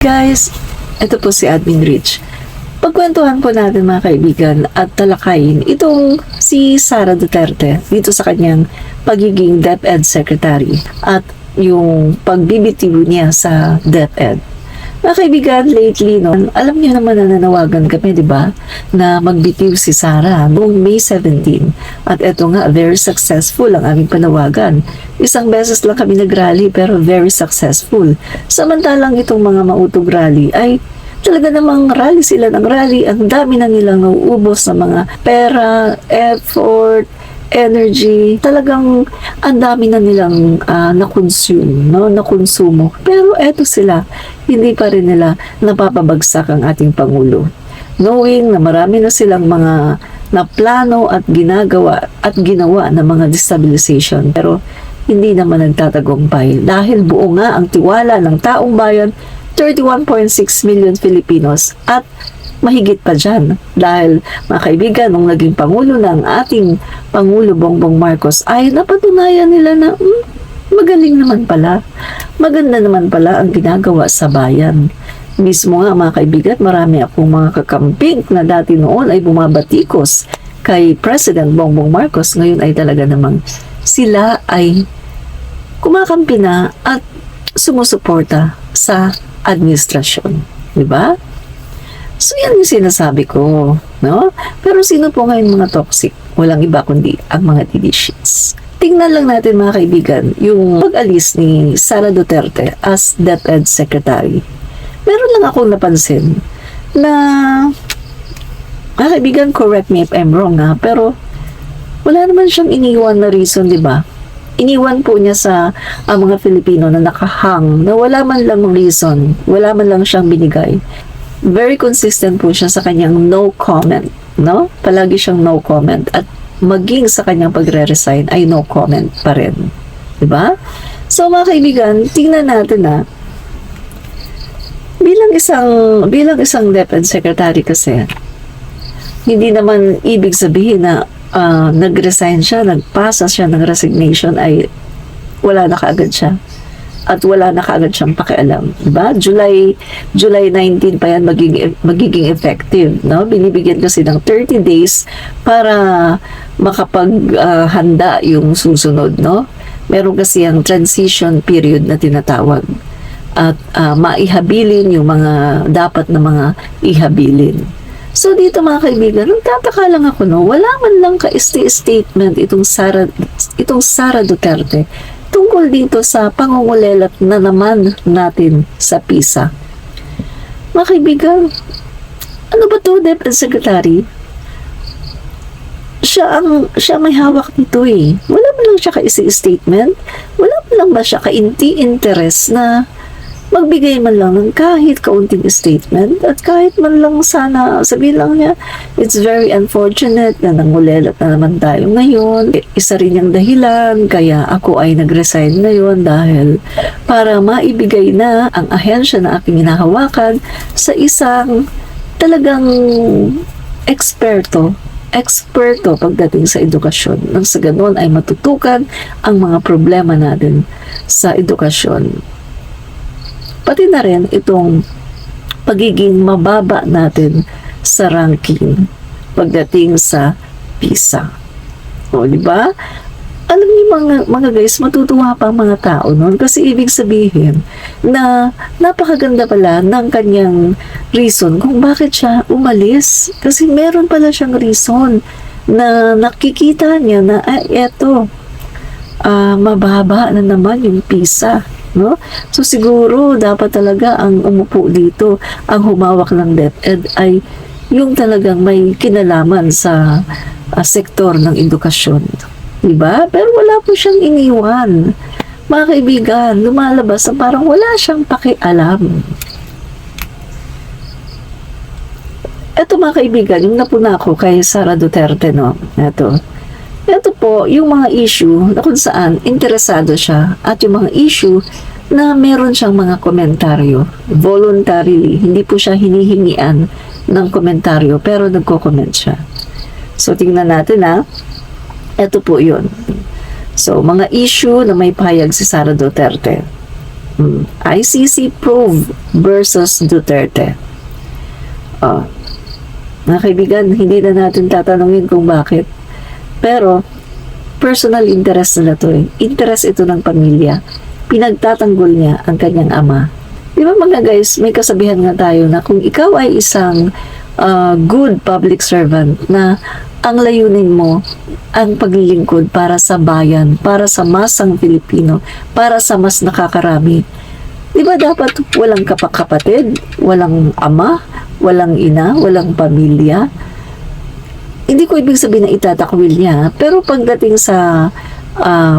Guys, ito po si Admin Rich. Pagkwentuhan po natin mga kaibigan at talakayin itong si Sara Duterte dito sa kanyang pagiging DepEd Secretary at yung pagbibitiw niya sa DepEd. Mga kaibigan, lately, alam niyo naman na nanawagan kami, di ba, na magbitiw si Sara noong May 17. At eto nga, very successful ang aming panawagan. Isang beses lang kami nag-rally pero very successful. Samantalang itong mga mautog rally ay talaga namang rally sila ng rally. Ang dami na nilang nauubos sa mga pera, effort, energy, talagang ang dami na nilang na-consume, nakonsumo. Pero eto sila, hindi pa rin nila napapabagsak ang ating Pangulo. Knowing na marami na silang mga naplano at ginawa ng mga destabilization. Pero hindi naman nagtatagumpay dahil buo nga ang tiwala ng taong bayan, 31.6 million Filipinos at mahigit pa dyan. Dahil mga kaibigan, nung naging Pangulo ng ating Pangulo Bongbong Marcos ay napatunayan nila na magaling naman pala. Maganda naman pala ang ginagawa sa bayan. Mismo nga mga kaibigan, marami akong mga kakamping na dati noon ay bumabatikos kay President Bongbong Marcos. Ngayon ay talaga namang sila ay kumakampi na at sumusuporta sa administrasyon. Diba? So yan yung sinasabi ko, no? Pero sino po ngayon mga toxic? Walang iba kundi ang mga delicious. Tingnan lang natin mga kaibigan, yung pag-alis ni Sara Duterte as DepEd Secretary. Meron lang akong napansin na, mga kaibigan, correct me if I'm wrong ha, pero wala naman siyang iniwan na reason, di ba? Iniwan po niya sa mga Filipino na nakahang, na wala man lang reason, wala man lang siyang binigay. Very consistent po siya sa kanyang no comment, no? Palagi siyang no comment at maging sa kanyang pagre-resign ay no comment pa rin. Diba? So mga kaibigan, tingnan natin bilang isang DepEd Secretary kasi, hindi naman ibig sabihin na nag-resign siya, nagpasa siya ng resignation ay wala na kaagad siya. At wala na kaagad siyang pakialam. Diba? July 19 pa yan magiging effective. No? Binibigyan kasi ng 30 days para makapaghanda yung susunod. No? Meron kasi ang transition period na tinatawag. At maihabilin yung mga dapat na mga ihabilin. So dito mga kaibigan, nagtataka lang ako, wala man lang ka-statement itong Sara Duterte tungkol dito sa pangungulelat na naman natin sa PISA. Mga kaibigan, ano ba to, DepEd Secretary? Siya may hawak nito eh. Wala man lang siya ka-statement? Wala man lang ba siya ka-interest na magbigay man lang ng kahit kaunting statement at kahit man lang sana sabihin lang niya, it's very unfortunate na nangulelat na naman tayo ngayon. Isa rin yung dahilan kaya ako ay nag-resign ngayon dahil para maibigay na ang ahensya na aking hinahawakan sa isang talagang eksperto pagdating sa edukasyon. Nang sa ganun ay matutukan ang mga problema natin sa edukasyon. Pati na rin itong pagiging mababa natin sa ranking pagdating sa PISA. O, di ba? Alam niyo mga guys, matutuwa pa ang mga tao noon kasi ibig sabihin na napakaganda pala ng kanyang reason kung bakit siya umalis. Kasi meron pala siyang reason na nakikita niya na eto, mababa na naman yung PISA. No? So siguro dapat talaga ang umupo dito, ang humawak ng DepEd ay yung talagang may kinalaman sa sektor ng edukasyon. Diba? Pero wala po siyang iniwan. Mga kaibigan, lumalabas na parang wala siyang pakialam. Ito mga kaibigan, yung napuna ko kay Sara Duterte, no? Ito po, yung mga issue na kung saan interesado siya at yung mga issue na meron siyang mga komentaryo voluntarily. Hindi po siya hinihingian ng komentaryo pero nagko-comment siya. So, tingnan natin ito po yun. So, mga issue na may pahayag si Sara Duterte. ICC probe versus Duterte. Mga kaibigan, hindi na natin tatanungin kung bakit. Pero, personal interest na to eh. Interest ito ng pamilya. Pinagtatanggol niya ang kanyang ama. Di ba mga guys, may kasabihan nga tayo na kung ikaw ay isang good public servant na ang layunin mo ang paglilingkod para sa bayan, para sa masang Pilipino, para sa mas nakakarami. Di ba dapat walang kapatid, walang ama, walang ina, walang pamilya? Hindi ko ibig sabihin na itatakwil niya, pero pagdating sa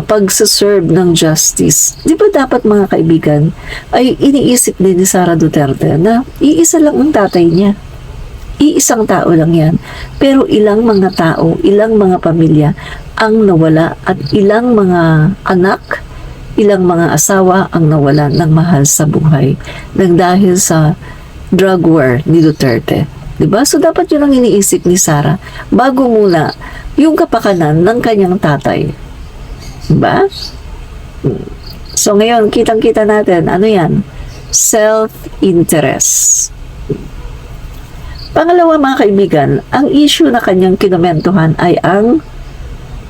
pagsaserve ng justice, di ba dapat mga kaibigan, ay iniisip din ni Sara Duterte na iisa lang ang tatay niya. Iisang tao lang yan. Pero ilang mga tao, ilang mga pamilya ang nawala at ilang mga anak, ilang mga asawa ang nawala ng mahal sa buhay nang dahil sa drug war ni Duterte. Diba? So, dapat yun ang iniisip ni Sara bago muna yung kapakanan ng kanyang tatay. Diba? So, ngayon, kitang-kita natin, ano yan? Self-interest. Pangalawa, mga kaibigan, ang issue na kanyang kinomentuhan ay ang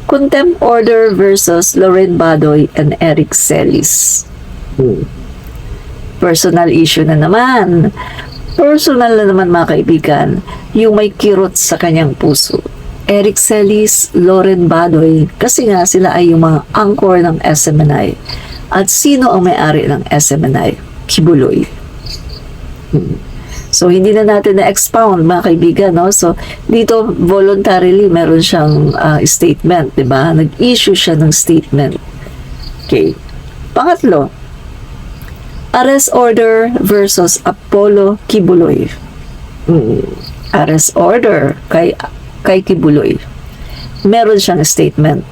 contempt order versus Loren Badoy and Eric Celis. Personal issue na naman. Personal na naman, mga kaibigan, yung may kirot sa kanyang puso. Eric Celis, Loren Badoy, kasi nga sila ay yung mga anchor ng SMNI. At sino ang may-ari ng SMNI? Kibuloy. So, hindi na natin na-expound, mga kaibigan, no? So, dito, voluntarily, meron siyang statement, di ba? Nag-issue siya ng statement. Okay. Pangatlo, arrest order versus Apollo Kibuloy. Arrest order kay Kibuloy. Meron siyang statement.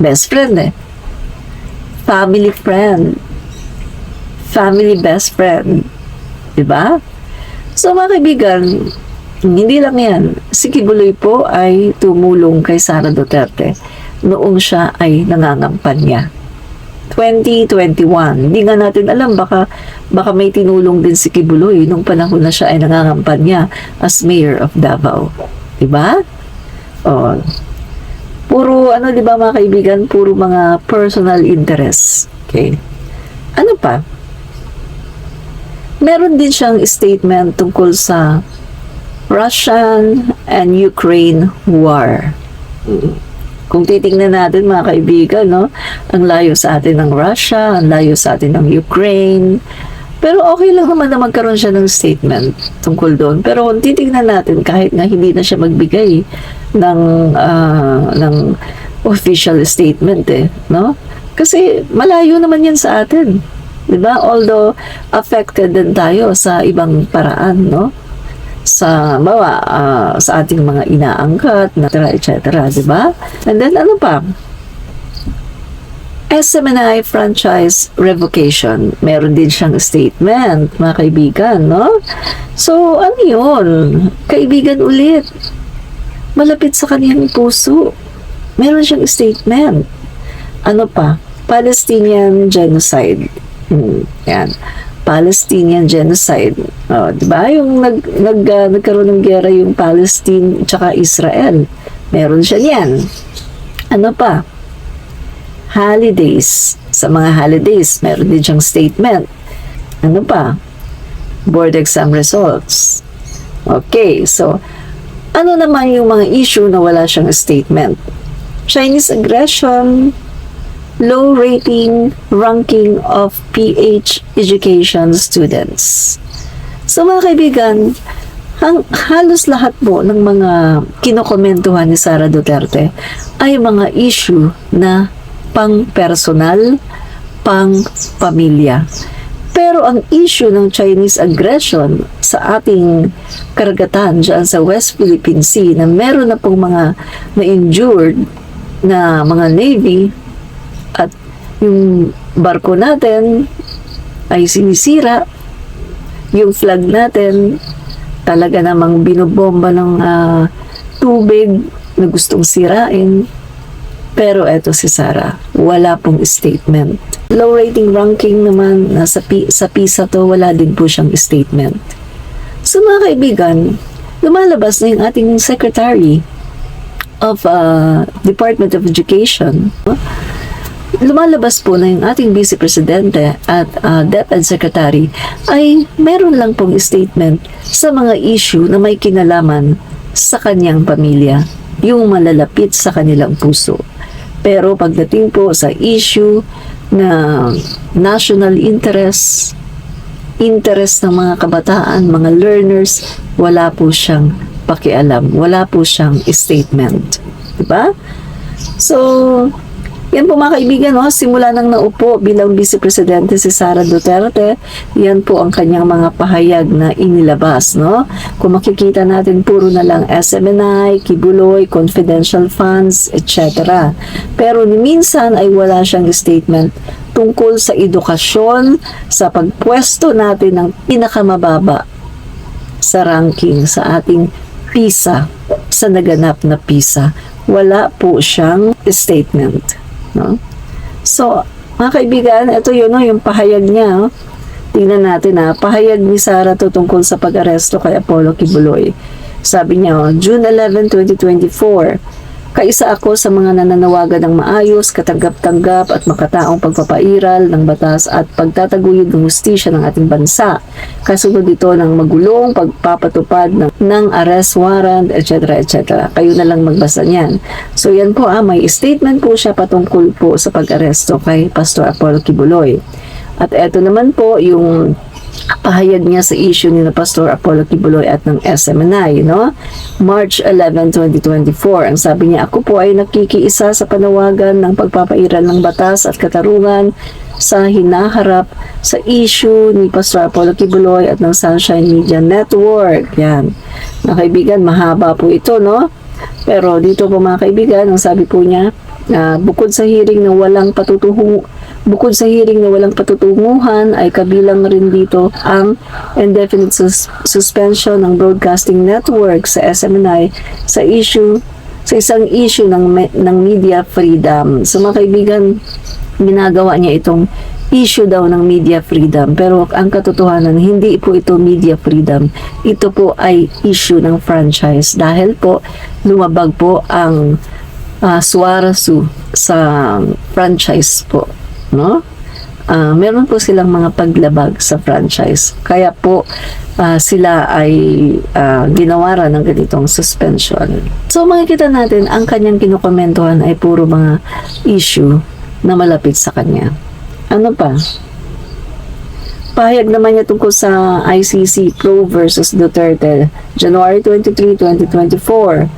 Best friend eh. Family friend. Family best friend. Diba? So mga kaibigan, hindi lang yan. Si Kibuloy po ay tumulong kay Sara Duterte noong siya ay nangangampanya. 2021. Hindi nga natin alam, baka may tinulong din si Kibuloy nung panahon na siya ay nangangampanya as mayor of Davao. Diba? O, puro, diba mga kaibigan, puro mga personal interest. Okay. Ano pa? Meron din siyang statement tungkol sa Russian and Ukraine war. Kung titingnan natin mga kaibigan, no, ang layo sa atin ng Russia, ang layo sa atin ng Ukraine. Pero okay lang naman na magkaroon siya ng statement tungkol doon. Pero kung titingnan natin, kahit nga hindi na siya magbigay ng official statement no? Kasi malayo naman yan sa atin. Diba? Although affected din tayo sa ibang paraan, no? Sa sa ating mga inaangkat, etc. Diba? And then ano pa? SMNI franchise revocation. Meron din siyang statement, mga kaibigan, no? So, ano yun? Kaibigan ulit. Malapit sa kaniyang puso. Meron siyang statement. Ano pa? Palestinian genocide. Yan. Palestinian genocide. Diba? Yung nagkaroon ng gera yung Palestine at Israel. Meron siya yan. Ano pa? Holidays. Sa mga holidays, meron din siyang statement. Ano pa? Board exam results. Okay, so, ano naman yung mga issue na wala siyang statement? Chinese aggression, low rating, ranking of PH education students. So mga kaibigan, halos lahat po ng mga kinokomentuhan ni Sara Duterte ay mga issue na pang-personal, pang-pamilya. Pero ang issue ng Chinese aggression sa ating karagatan dyan sa West Philippine Sea na meron na pong mga na-injured na mga Navy at yung barko natin ay sinisira, yung flag natin talaga namang binobomba ng tubig na gustong sirain. Pero eto si Sara, wala pong statement. low rating ranking naman, sa PISA to, wala din po siyang statement. So mga kaibigan, lumalabas na yung ating Secretary of Department of Education. Lumalabas po na yung ating Vice Presidente at DepEd Secretary ay meron lang pong statement sa mga issue na may kinalaman sa kanyang pamilya, yung malalapit sa kanilang puso. Pero pagdating po sa issue na national interest ng mga kabataan, mga learners, wala po siyang pakialam, wala po siyang statement. Diba? So, yan po mga kaibigan, simula nang naupo bilang Vice Presidente si Sara Duterte, yan po ang kanyang mga pahayag na inilabas. No? Kung makikita natin, puro na lang SMNI, Kibuloy, confidential funds, etc. Pero minsan ay wala siyang statement tungkol sa edukasyon, sa pagpwesto natin ng pinakamababa sa ranking sa ating PISA, sa naganap na PISA. Wala po siyang statement. No? So, mga kaibigan, ito yun, yung pahayag niya. Tingnan natin, pahayag ni Sara to tungkol sa pag-aresto kay Apollo Kibuloy. Sabi niya, June 11, 2024, kaisa ako sa mga nananawagan ng maayos, katanggap-tanggap at makataong pagpapairal ng batas at pagtataguyod ng hustisya ng ating bansa. Kasunod ito ng magulong pagpapatupad ng arrest warrant, etc. etc. Kayo na lang magbasa niyan. So yan po, may statement po siya patungkol po sa pag-aresto kay Pastor Apollo Kibuloy. At eto naman po yung pahayag niya sa issue ni Pastor Apollo Kibuloy at ng SMNI, no? March 11, 2024. Ang sabi niya, ako po ay nakikiisa sa panawagan ng pagpapairal ng batas at katarungan sa hinaharap sa issue ni Pastor Apollo Kibuloy at ng Sunshine Media Network. Yan. Mga kaibigan, mahaba po ito, no? Pero dito po mga kaibigan, ang sabi po niya, bukod sa hearing na walang patutunguhan ay kabilang rin dito ang indefinite suspension ng broadcasting network sa SMNI sa isang issue ng media freedom. So mga kaibigan, ginagawa niya itong issue daw ng media freedom, pero ang katotohanan hindi po ito media freedom, ito po ay issue ng franchise dahil po lumabag po ang SUARASU sa franchise po, no? Meron po silang mga paglabag sa franchise, kaya po sila ay ginawaran ng ganitong suspension. So makikita natin ang kanyang kinukomentuhan ay puro mga issue na malapit sa kanya. Ano pa? Pahayag naman niya tungkol sa ICC Pro versus Duterte, January 23, 2024.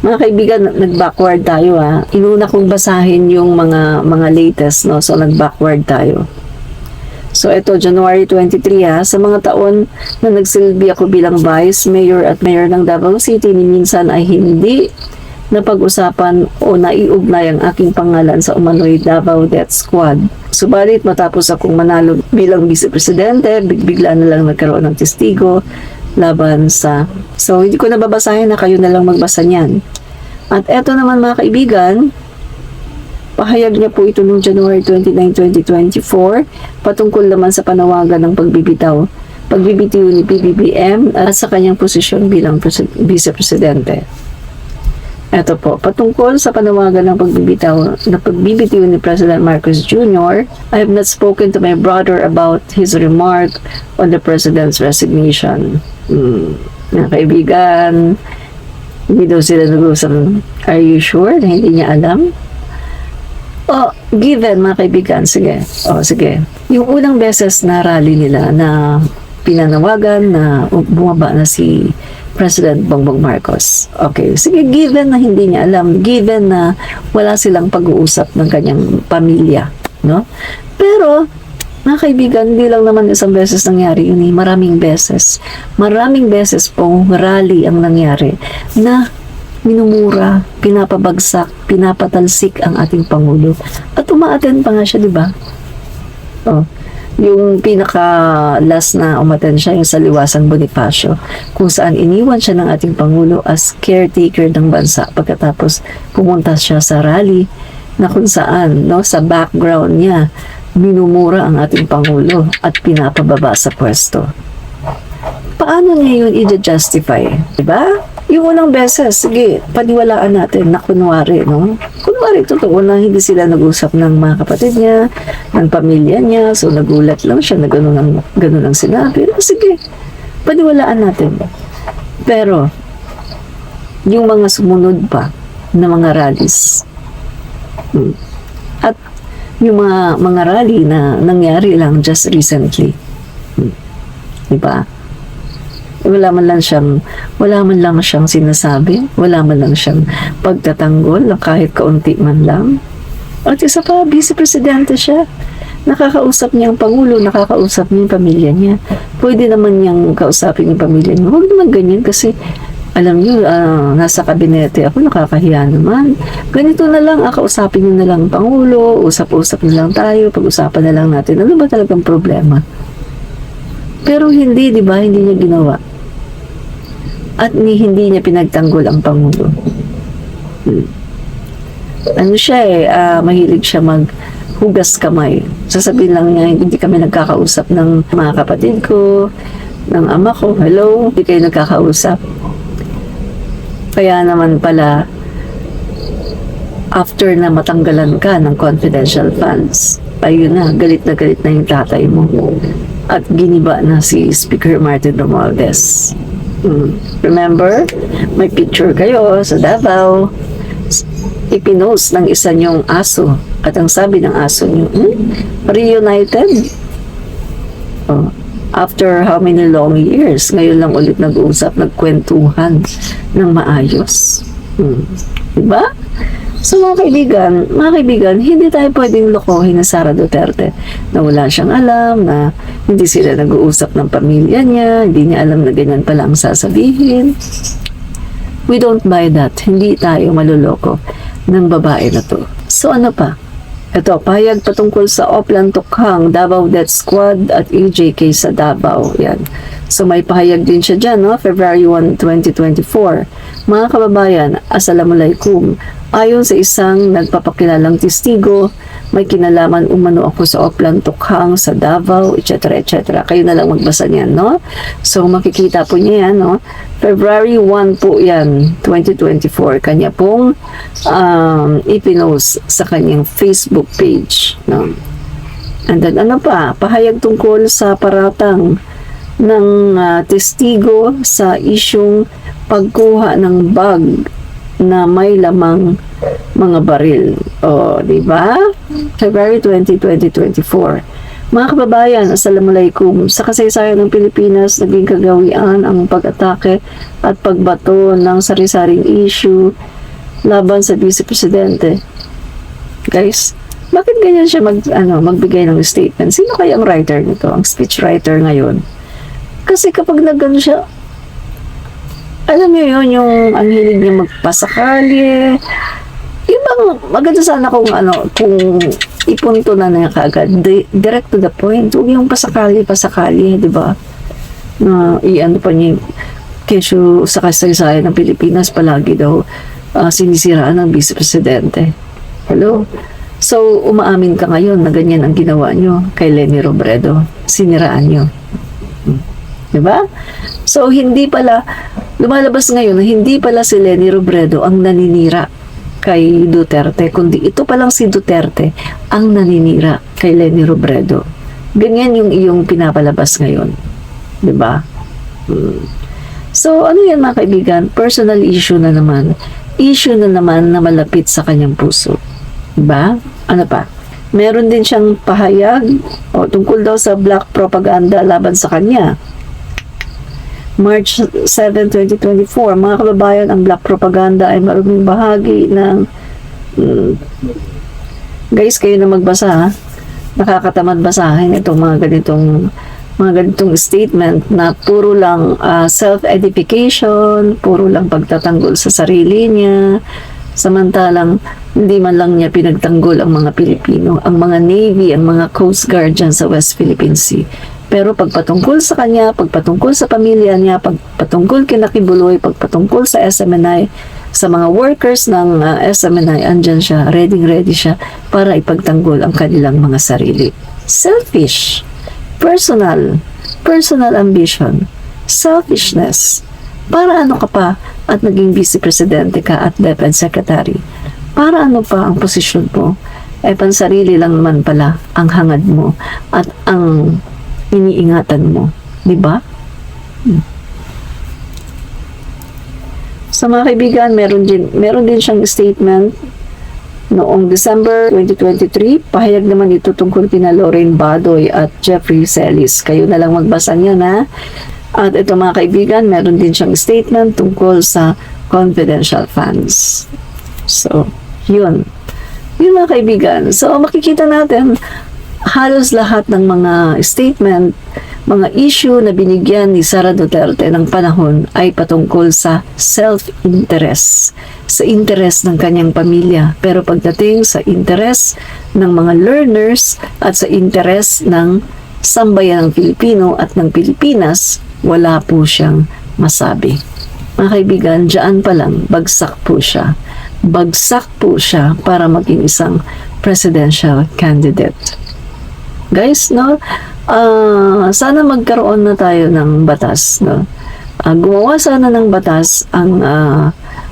Mga kaibigan, nag-backward tayo Inuna kong basahin yung mga latest, no? So nag-backward tayo. So ito, January 23 sa mga taon na nagsilbi ako bilang Vice Mayor at Mayor ng Davao City, ni minsan ay hindi napag-usapan o naiugnay ang aking pangalan sa umano'y Davao Death Squad. Subalit matapos akong manalo bilang Vice Presidente, bigla na lang nagkaroon ng testigo laban sa... So, hindi ko nababasahin na kayo na lang magbasa niyan. At eto naman mga kaibigan, pahayag niya po ito noong January 29, 2024 patungkol naman sa panawagan ng pagbibitiw ni PBBM at sa kanyang posisyon bilang Vice Presidente. Ito po, patungkol sa panawagan ng pagbibitiw ni President Marcos Jr., I have not spoken to my brother about his remark on the President's resignation. Mga kaibigan, hindi daw sila nag-usap. Are you sure na hindi niya alam? Given mga kaibigan, sige. Sige. Yung unang beses na rally nila na pinanawagan na bumaba na si President Bongbong Marcos. Okay, sige, given na hindi niya alam, given na wala silang pag-uusap ng kanyang pamilya, no? Pero, mga kaibigan, hindi lang naman isang beses nangyari yun, maraming beses. Maraming beses pong rally ang nangyari na minumura, pinapabagsak, pinapatalsik ang ating Pangulo. At umaattend pa nga siya, di ba? Yung pinaka-last na umattend siya, yung sa Liwasan Bonifacio, kung saan iniwan siya ng ating Pangulo as caretaker ng bansa pagkatapos pumunta siya sa rally na kung saan, no, sa background niya, minumura ang ating Pangulo at pinapababa sa pwesto. Paano niya yun i-justify? Diba? Yung unang beses, sige, paniwalaan natin na kunwari, no? Kunwari, totoo na hindi sila nag-usap ng mga kapatid niya, ng pamilya niya, so nagulat lang siya na ganun ang sinabi. Sige, paniwalaan natin. Pero, yung mga sumunod pa na mga rallies, at yung mga rally na nangyari lang just recently, diba? Wala man lang siyang sinasabi, wala man lang siyang pagtatanggol ng kahit kaunti man lang. At isa pa, vice presidente siya. Nakakausap niya ang Pangulo, nakakausap niya yung pamilya niya. Pwede naman niyang kausapin yung pamilya niya. Huwag naman ganyan kasi alam niyo, nasa kabinete ako, nakakahiya naman. Ganito na lang, kausapin niyo na lang ang Pangulo, usap-usap na lang tayo, pag-usapan na lang natin. Ano ba talagang problema? Pero hindi, di ba? Hindi niya ginawa. At hindi niya pinagtanggol ang Pangulo. Ano siya mahilig siya maghugas kamay. Sasabihin lang niya, hindi kami nagkakausap ng mga kapatid ko, ng ama ko, hello, hindi kayo nagkakausap. Kaya naman pala, after na matanggalan ka ng confidential funds, ayun na galit na yung tatay mo. At giniba na si Speaker Martin Romualdez. Remember, may picture kayo sa Davao. Ipinost ng isa niyong aso. At ang sabi ng aso niyo, reunited? After how many long years, ngayon lang ulit nag-uusap, nagkwentuhan ng maayos. Diba? So mga kaibigan, hindi tayo pwedeng lokohin na Sara Duterte na wala siyang alam, na hindi sila nag-uusap ng pamilya niya, hindi niya alam na ganyan pala ang sasabihin. We don't buy that. Hindi tayo maluloko ng babae na to. So ano pa? Ito, pahayag patungkol sa Oplan Tukhang, Davao Death Squad at EJK sa Davao. Yan. So may pahayag din siya dyan, no? February 1, 2024. Mga kababayan, Assalamualaikum. Ayon sa isang nagpapakilalang testigo, may kinalaman umano ako sa Oplan Tukhang sa Davao, etc. etc. Kayo na lang magbasa niyan, no? So makikita po niya yan, no? February 1 po yan, 2024. Kanya pong ipinost sa kanyang Facebook page, no? And then ano pa? Pahayag tungkol sa paratang ng testigo sa isyung pagkuha ng bag na may lamang mga baril. Di ba? February 20, 2024. Mga kababayan, Assalamualaikum. Sa kasaysayan ng Pilipinas, naging kagawian ang pag-atake at pagbato ng sari-saring issue laban sa Vice Presidente. Guys, bakit ganyan siya magbigay ng statement? Sino kaya ang writer nito? Ang speechwriter ngayon? Kasi kapag nagano siya, alam niyo yun, yung ang hilig niya magpasakali. Ibang maganda sana kung ipunto na niya kaagad. Direct to the point. Huwag yung pasakali, di ba? Pa niya, kesyo sa kasaysayan ng Pilipinas, palagi daw sinisiraan ng Vice Presidente. Hello? So, umaamin ka ngayon na ganyan ang ginawa nyo kay Leni Robredo. Siniraan nyo. Diba? So, lumalabas ngayon na hindi pala si Leni Robredo ang naninira kay Duterte, kundi ito palang si Duterte ang naninira kay Leni Robredo. Ganyan yung iyong pinapalabas ngayon. Diba? So, ano yan mga kaibigan? Personal issue na naman. Issue na naman na malapit sa kanyang puso. Diba? Ano pa? Meron din siyang pahayag tungkol daw sa black propaganda laban sa kanya. March 7, 2024, mga kababayan, ang black propaganda ay maruming bahagi ng guys, kayo na magbasa, ha? Nakakatamad basahin itong mga ganitong statement na puro lang self-edification, puro lang pagtatanggol sa sarili niya, samantalang hindi man lang niya pinagtanggol ang mga Pilipino, ang mga Navy, ang mga Coast Guard dyan sa West Philippine Sea. Pero pagpatungkol sa kanya, pagpatungkol sa pamilya niya, pagpatungkol kina Kibuloy, pagpatungkol sa SMNI, sa mga workers ng SMNI, andyan siya, ready siya para ipagtanggol ang kanilang mga sarili. Selfish, personal ambition, selfishness. Para ano ka pa at naging vice presidente ka at DepEd secretary? Para ano pa ang posisyon mo? Pansarili lang naman pala ang hangad mo at ang iniingatan mo, di ba? Sa mga kaibigan, meron din siyang statement noong December 2023. Pahayag naman ito tungkol kina Lorraine Badoy at Jeffrey Celis. Kayo na lang magbasa niya na. At ito mga kaibigan, meron din siyang statement tungkol sa confidential funds. So, yun mga kaibigan. So, makikita natin halos lahat ng mga statement, mga issue na binigyan ni Sara Duterte ng panahon ay patungkol sa self-interest, sa interest ng kanyang pamilya. Pero pagdating sa interest ng mga learners at sa interest ng sambayan ng Pilipino at ng Pilipinas, wala po siyang masabi. Mga kaibigan, dyan pa lang, bagsak po siya. Bagsak po siya para maging isang presidential candidate. Guys, no, sana magkaroon na tayo ng batas, no. Gumawa sana ng batas ang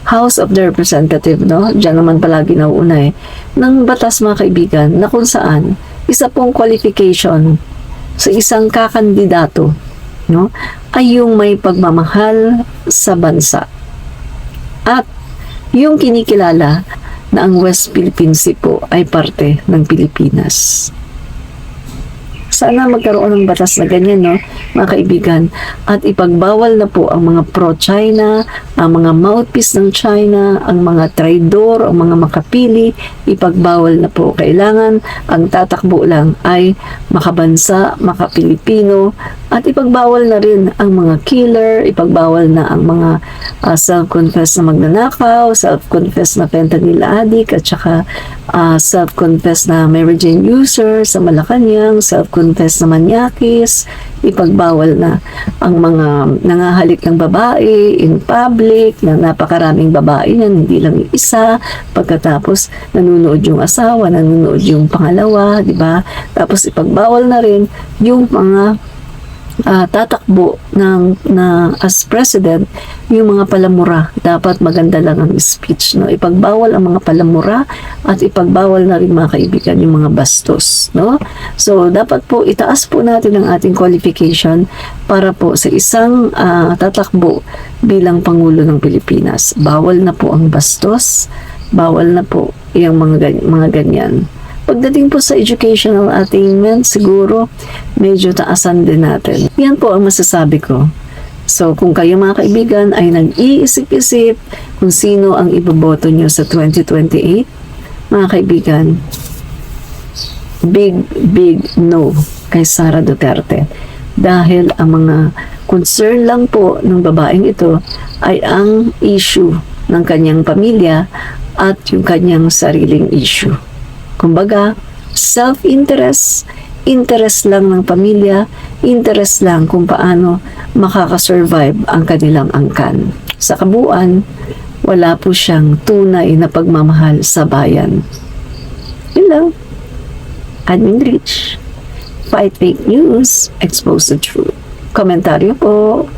House of the Representative, no. Diyan naman palagi nauuna ng batas mga kaibigan na kung saan isa pong qualification sa isang kakandidato, no, ay yung may pagmamahal sa bansa at yung kinikilala na ang West Philippine Sea po ay parte ng Pilipinas. Sana magkaroon ng batas na ganyan, no, mga kaibigan. At ipagbawal na po ang mga pro-China, ang mga mouthpiece ng China, ang mga traidor, ang mga makapili. Ipagbawal na po. Kailangan ang tatakbo lang ay makabansa, makapilipino. At ipagbawal na rin ang mga killer, ipagbawal na ang mga self-confessed na magnanakaw, self-confessed na fentanyl addict, at saka self-confessed na Mary Jane user sa Malacanang, self-confessed na manyakis. Ipagbawal na ang mga nangahalik ng babae in public, na napakaraming babae yan, hindi lang yung isa. Pagkatapos nanunood yung asawa, nanunood yung pangalawa, di ba? Tapos ipagbawal na rin yung mga tatakbo na as president, yung mga palamura. Dapat maganda lang ang speech, no? Ipagbawal ang mga palamura at ipagbawal na rin mga kaibigan yung mga bastos, no? So, dapat po itaas po natin ang ating qualification para po sa isang tatakbo bilang Pangulo ng Pilipinas. Bawal na po ang bastos, bawal na po yung mga ganyan. Pagdating po sa educational attainment, siguro medyo taasan din natin. Yan po ang masasabi ko. So, kung kayo mga kaibigan ay nag-iisip-isip kung sino ang iboboto nyo sa 2028, mga kaibigan, big no kay Sara Duterte. Dahil ang mga concern lang po ng babaeng ito ay ang issue ng kanyang pamilya at yung kanyang sariling issue. Kumbaga, self-interest, interest lang ng pamilya, interest lang kung paano makakasurvive ang kanilang angkan. Sa kabuuan, wala po siyang tunay na pagmamahal sa bayan. Yun lang. Admin Rich. Fight fake news, expose the truth. Komentaryo po.